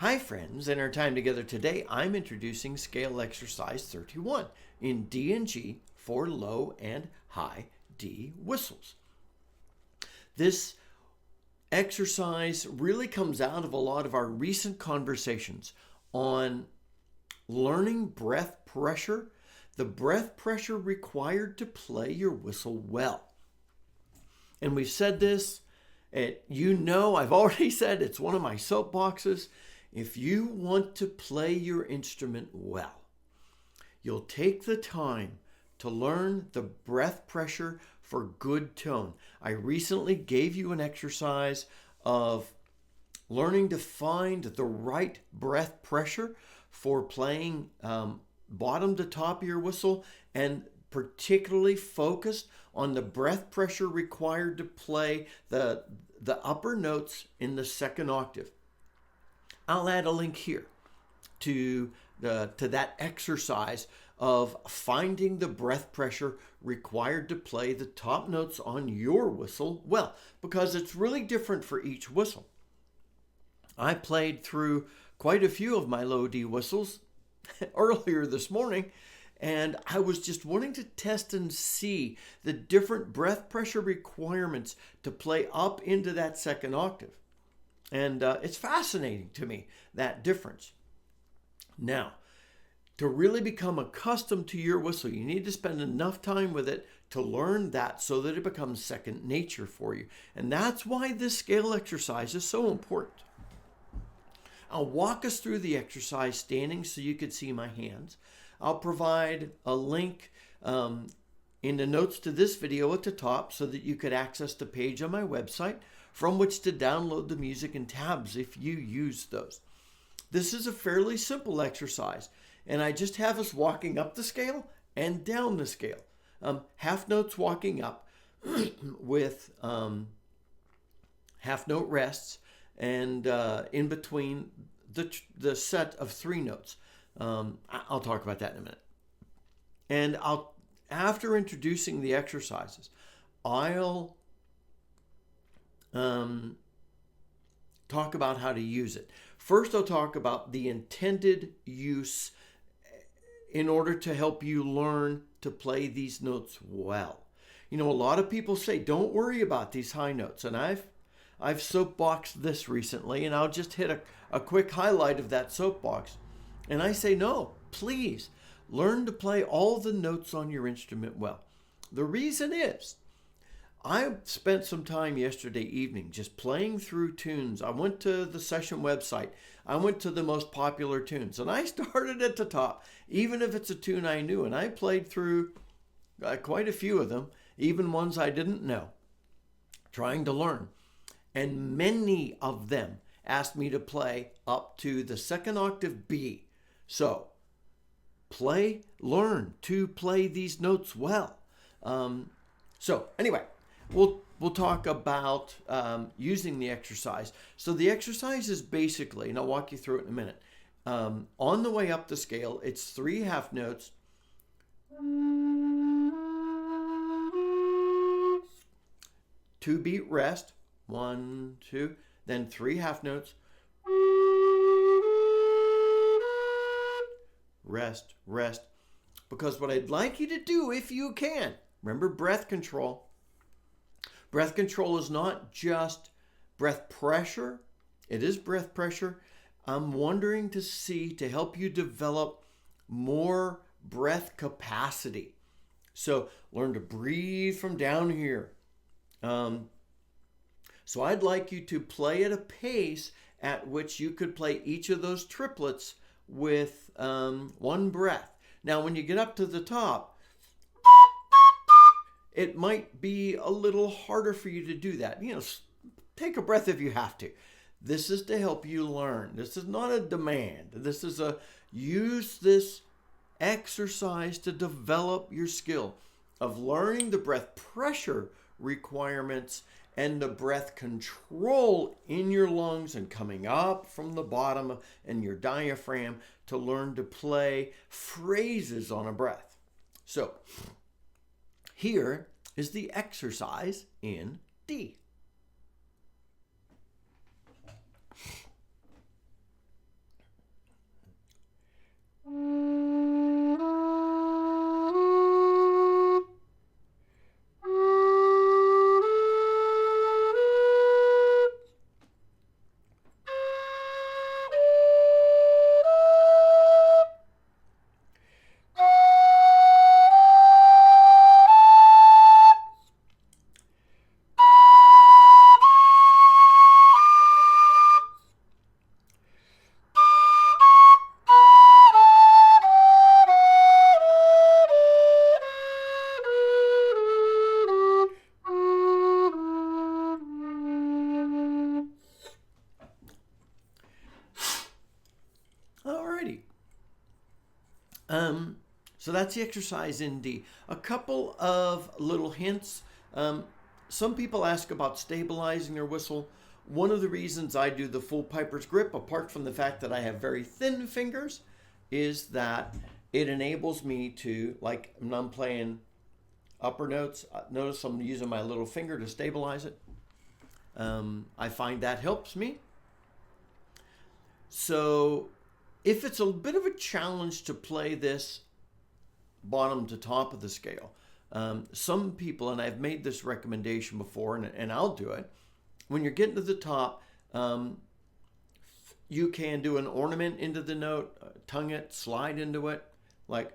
Hi friends, in our time together today, I'm introducing scale exercise 31 in D and G for low and high D whistles. This exercise really comes out of a lot of our recent conversations on learning breath pressure, the breath pressure required to play your whistle well. And we've said this, I've already said it's one of my soapboxes. If you want to play your instrument well, you'll take the time to learn the breath pressure for good tone. I recently gave you an exercise of learning to find the right breath pressure for playing bottom to top of your whistle, and particularly focused on the breath pressure required to play the upper notes in the second octave. I'll add a link here to that exercise of finding the breath pressure required to play the top notes on your whistle well, because it's really different for each whistle. I played through quite a few of my low D whistles earlier this morning, and I was just wanting to test and see the different breath pressure requirements to play up into that second octave. And it's fascinating to me, that difference. Now, to really become accustomed to your whistle, you need to spend enough time with it to learn that so that it becomes second nature for you. And that's why this scale exercise is so important. I'll walk us through the exercise standing so you can see my hands. I'll provide a link in the notes to this video at the top so that you could access the page on my website from which to download the music and tabs if you use those. This is a fairly simple exercise, and I just have us walking up the scale and down the scale. Half notes walking up with half note rests, and in between the set of three notes. I'll talk about that in a minute. And after introducing the exercises, I'll talk about how to use it. First, I'll talk about the intended use in order to help you learn to play these notes well. You know, a lot of people say, don't worry about these high notes. And I've soapboxed this recently, and I'll just hit a quick highlight of that soapbox. And I say, no, please learn to play all the notes on your instrument well. The reason is, I spent some time yesterday evening just playing through tunes. I went to the session website. I went to the most popular tunes, and I started at the top, even if it's a tune I knew, and I played through quite a few of them, even ones I didn't know, trying to learn. And many of them asked me to play up to the second octave B. So, learn to play these notes well. So anyway, we'll talk about using the exercise. So the exercise is basically, and I'll walk you through it in a minute. On the way up the scale, it's 3 half notes. 2 beat rest. 1, 2, then 3 half notes. Rest, rest. Because what I'd like you to do, if you can, remember breath control. Breath control is not just breath pressure. It is breath pressure. I'm wondering to help you develop more breath capacity. So learn to breathe from down here. So I'd like you to play at a pace at which you could play each of those triplets with one breath. Now, when you get up to the top, it might be a little harder for you to do that. You know, take a breath if you have to. This is to help you learn. This is not a demand. This is use this exercise to develop your skill of learning the breath pressure requirements and the breath control in your lungs and coming up from the bottom and your diaphragm to learn to play phrases on a breath. So here is the exercise in D. So that's the exercise in D. A couple of little hints. Some people ask about stabilizing their whistle. One of the reasons I do the full piper's grip, apart from the fact that I have very thin fingers, is that it enables me to, like when I'm playing upper notes, notice I'm using my little finger to stabilize it. I find that helps me. So if it's a bit of a challenge to play this bottom to top of the scale, some people, and I've made this recommendation before, and I'll do it, when you're getting to the top, you can do an ornament into the note, tongue it, slide into it, like,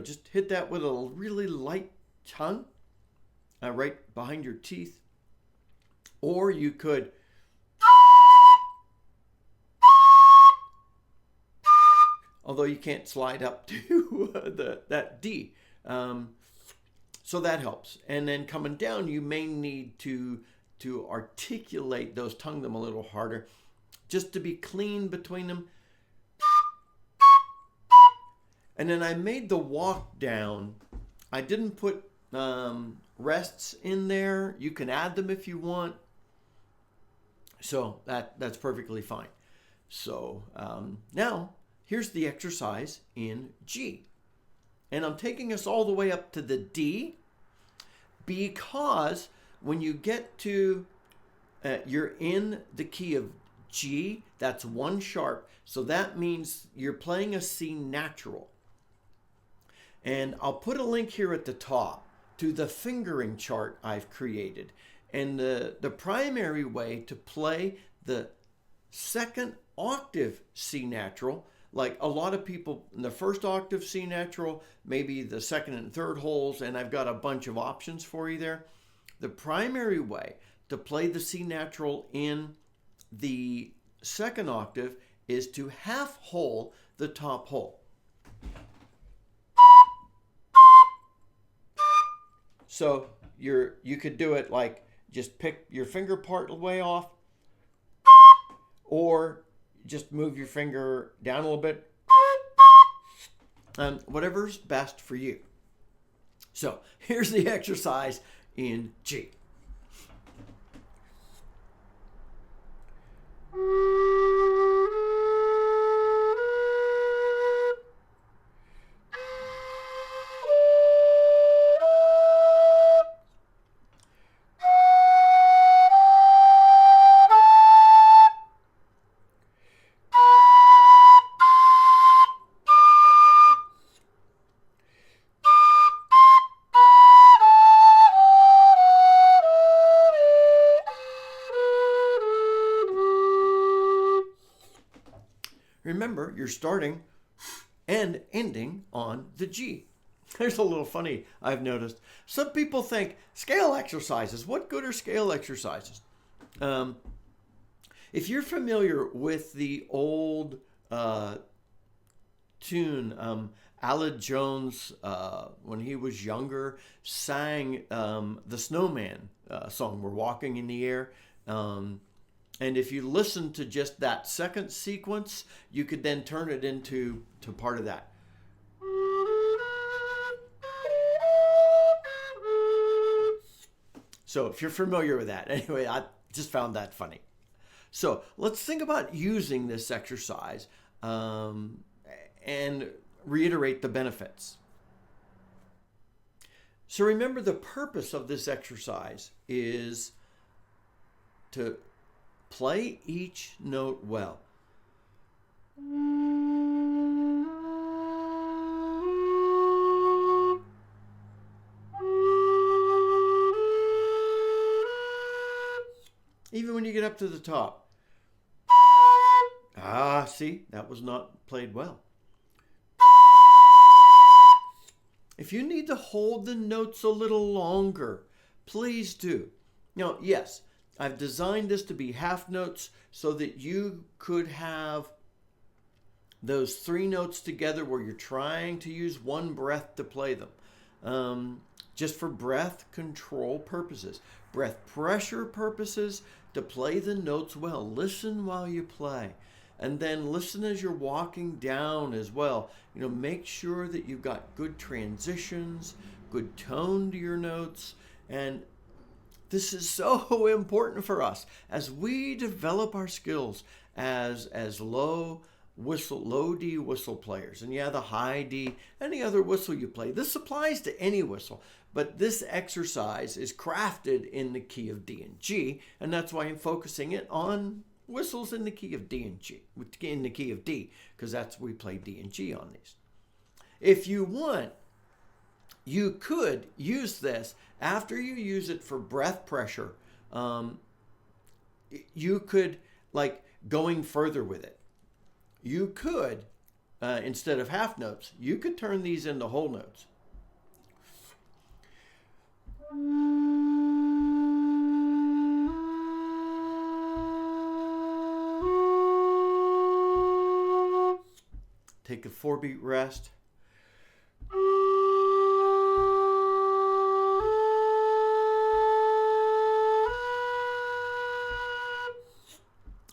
just hit that with a really light tongue, right behind your teeth. Or you could although you can't slide up to that D. So that helps. And then coming down, you may need to articulate those, tongue them a little harder, just to be clean between them. And then I made the walk down. I didn't put rests in there. You can add them if you want. So that's perfectly fine. So now here's the exercise in G. And I'm taking us all the way up to the D, because when you get to, you're in the key of G, that's one sharp. So that means you're playing a C natural. And I'll put a link here at the top to the fingering chart I've created. And the primary way to play the second octave C natural, like a lot of people in the first octave C natural, maybe the second and third holes, and I've got a bunch of options for you there. The primary way to play the C natural in the second octave is to half hole the top hole. So you could do it like, just pick your finger part way off, or just move your finger down a little bit, whatever's best for you. So here's the exercise in G. Remember, you're starting and ending on the G. There's a little funny I've noticed. Some people think scale exercises. What good are scale exercises? If you're familiar with the old tune, Aled Jones, when he was younger, sang the Snowman song, We're Walking in the Air. And if you listen to just that second sequence, you could then turn it into part of that. So if you're familiar with that, anyway, I just found that funny. So let's think about using this exercise and reiterate the benefits. So remember, the purpose of this exercise is to play each note well. Even when you get up to the top. See, that was not played well. If you need to hold the notes a little longer, please do. Now, yes, I've designed this to be half notes so that you could have those three notes together where you're trying to use one breath to play them. Just for breath control purposes, breath pressure purposes, to play the notes well. Listen while you play. And then listen as you're walking down as well. Make sure that you've got good transitions, good tone to your notes. And this is so important for us as we develop our skills as low D whistle players. And the high D, any other whistle you play. This applies to any whistle, but this exercise is crafted in the key of D and G, and that's why I'm focusing it on whistles in the key of D and G, in the key of D, because we play D and G on these. If you want, you could use this after you use it for breath pressure. You could, going further with it, you could, instead of half notes, you could turn these into whole notes. Take a 4-beat rest.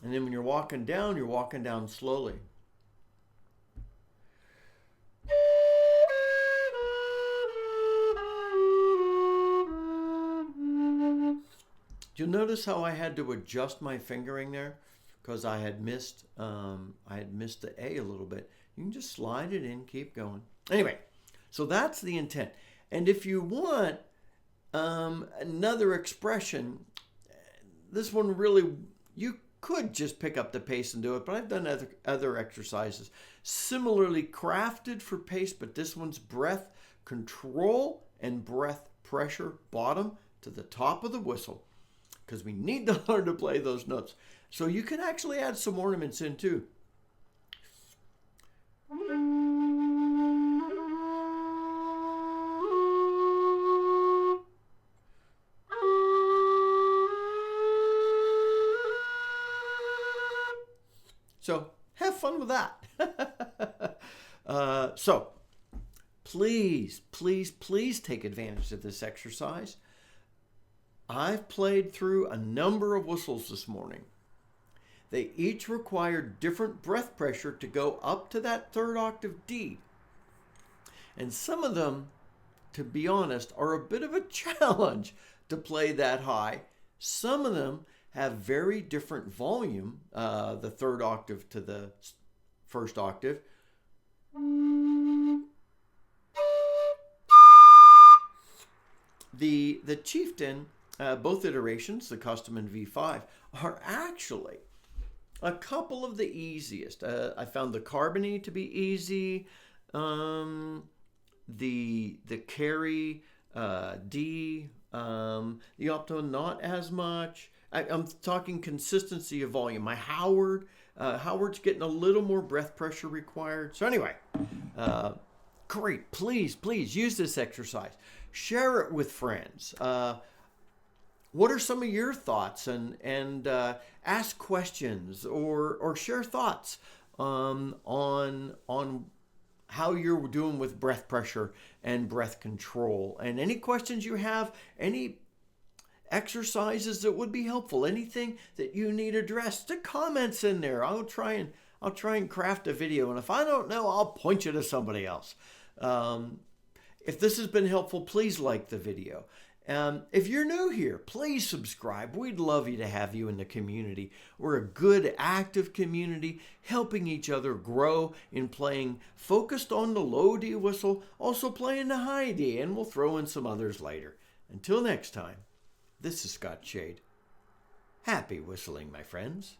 And then when you're walking down slowly. You'll notice how I had to adjust my fingering there because I had missed the A a little bit. You can just slide it in, keep going. Anyway, so that's the intent. And if you want another expression, this one really, you could just pick up the pace and do it, but I've done other exercises similarly crafted for pace, but this one's breath control and breath pressure, bottom to the top of the whistle, because we need to learn to play those notes. So you can actually add some ornaments in too. So have fun with that. So please take advantage of this exercise. I've played through a number of whistles this morning. They each require different breath pressure to go up to that third octave D. And some of them, to be honest, are a bit of a challenge to play that high. Some of them have very different volume, the third octave to the first octave. The chieftain, both iterations, the custom and V5, are actually a couple of the easiest. I found the carbony to be easy. The carry D, the opto not as much. I'm talking consistency of volume. My Howard's getting a little more breath pressure required. So anyway, great. Please use this exercise. Share it with friends. What are some of your thoughts? And ask questions or share thoughts on how you're doing with breath pressure and breath control. And any questions you have, any exercises that would be helpful, anything that you need addressed, the comments in there. I'll try and craft a video, and if I don't know, I'll point you to somebody else. If this has been helpful, please like the video. If you're new here, please subscribe. We'd love to have you in the community. We're a good, active community, helping each other grow in playing focused on the low D whistle, also playing the high D, and we'll throw in some others later. Until next time, this is Scott Shade. Happy whistling, my friends.